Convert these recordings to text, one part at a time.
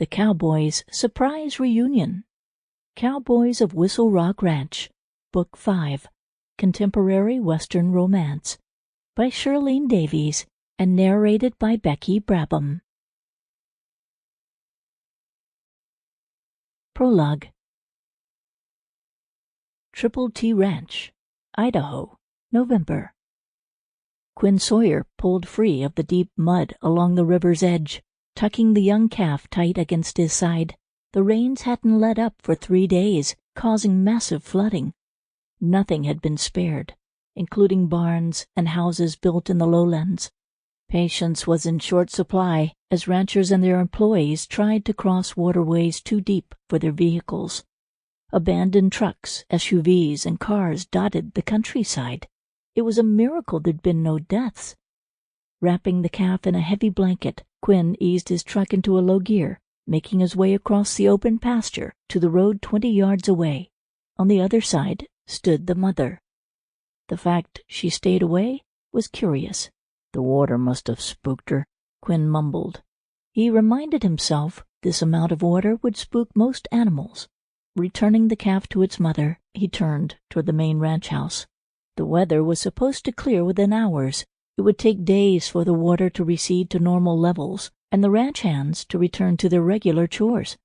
The Cowboys' Surprise Reunion. Cowboys of Whistle Rock Ranch, Book 5, Contemporary Western Romance, by Shirleen Davies and narrated by Becky Brabham. Prologue. Triple T Ranch, Idaho, November. Quinn Sawyer pulled free of the deep mud along the river's edge, tucking the young calf tight against his side. The rains hadn't let up for 3 days, causing massive flooding. Nothing had been spared, including barns and houses built in the lowlands. Patience was in short supply as ranchers and their employees tried to cross waterways too deep for their vehicles. Abandoned trucks, SUVs, and cars dotted the countryside. It was a miracle there'd been no deaths. Wrapping the calf in a heavy blanket, Quinn eased his truck into a low gear, making his way across the open pasture to the road 20 yards away. On the other side stood the mother. The fact she stayed away was curious. The water must have spooked her, Quinn mumbled. He reminded himself this amount of water would spook most animals. Returning the calf to its mother, he turned toward the main ranch house. The weather was supposed to clear within hours. It would take days for the water to recede to normal levels and the ranch hands to return to their regular chores.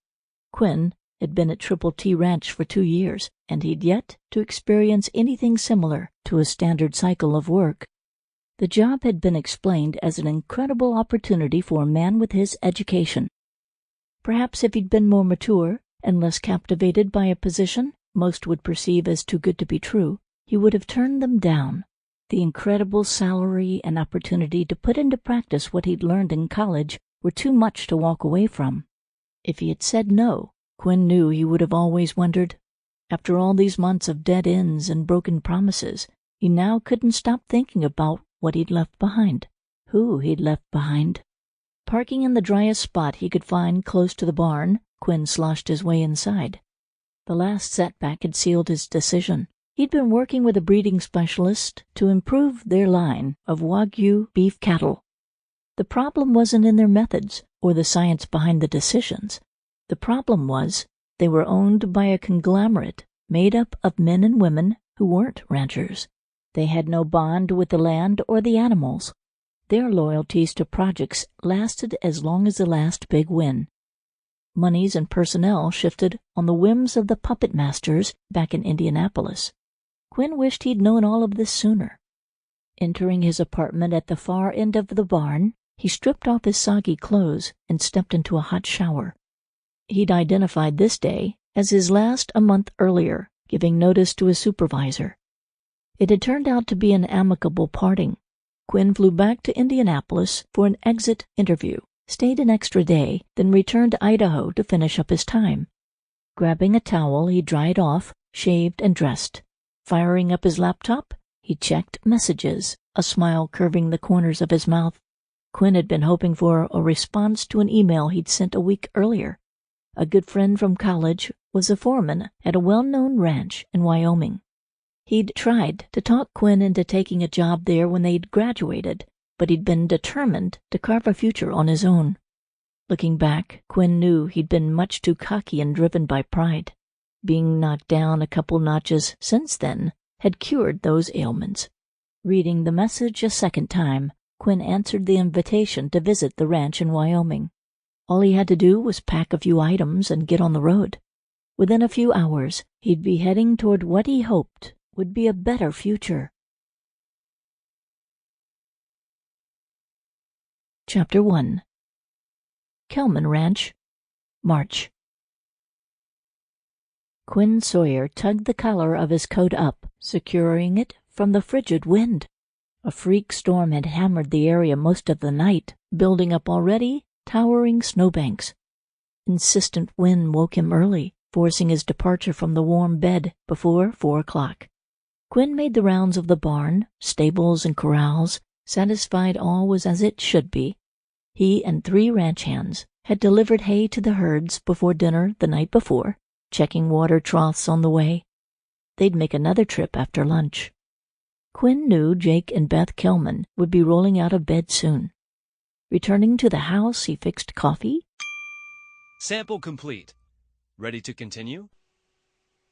Quinn had been at Triple T Ranch for 2 years, and he'd yet to experience anything similar to a standard cycle of work. The job had been explained as an incredible opportunity for a man with his education. Perhaps if he'd been more mature and less captivated by a position most would perceive as too good to be true, he would have turned them down. The incredible salary and opportunity to put into practice what he'd learned in college were too much to walk away from. If he had said no, Quinn knew he would have always wondered. After all these months of dead ends and broken promises, he now couldn't stop thinking about what he'd left behind, who he'd left behind. Parking in the driest spot he could find close to the barn, Quinn sloshed his way inside. The last setback had sealed his decision. He'd been working with a breeding specialist to improve their line of Wagyu beef cattle. The problem wasn't in their methods or the science behind the decisions. The problem was they were owned by a conglomerate made up of men and women who weren't ranchers. They had no bond with the land or the animals. Their loyalties to projects lasted as long as the last big win. Monies and personnel shifted on the whims of the puppet masters back in Indianapolis. Quinn wished he'd known all of this sooner. Entering his apartment at the far end of the barn, he stripped off his soggy clothes and stepped into a hot shower. He'd identified this day as his last a month earlier, giving notice to his supervisor. It had turned out to be an amicable parting. Quinn flew back to Indianapolis for an exit interview, stayed an extra day, then returned to Idaho to finish up his time. Grabbing a towel, he dried off, shaved, and dressed. Firing up his laptop, he checked messages, a smile curving the corners of his mouth. Quinn had been hoping for a response to an email he'd sent a week earlier. A good friend from college was a foreman at a well-known ranch in Wyoming. He'd tried to talk Quinn into taking a job there when they'd graduated, but he'd been determined to carve a future on his own. Looking back, Quinn knew he'd been much too cocky and driven by pride. Being knocked down a couple notches since then had cured those ailments. Reading the message a second time, Quinn answered the invitation to visit the ranch in Wyoming. All he had to do was pack a few items and get on the road. Within a few hours, he'd be heading toward what he hoped would be a better future. Chapter 1. Kelman Ranch, March. Quinn Sawyer tugged the collar of his coat up, securing it from the frigid wind. A freak storm had hammered the area most of the night, building up already towering snowbanks. Insistent wind woke him early, forcing his departure from the warm bed before 4 o'clock. Quinn made the rounds of the barn, stables, and corrals, satisfied all was as it should be. He and 3 ranch hands had delivered hay to the herds before dinner the night before, checking water troughs on the way. They'd make another trip after lunch. Quinn knew Jake and Beth Kelman would be rolling out of bed soon. Returning to the house, he fixed coffee, Sample complete. Ready to continue?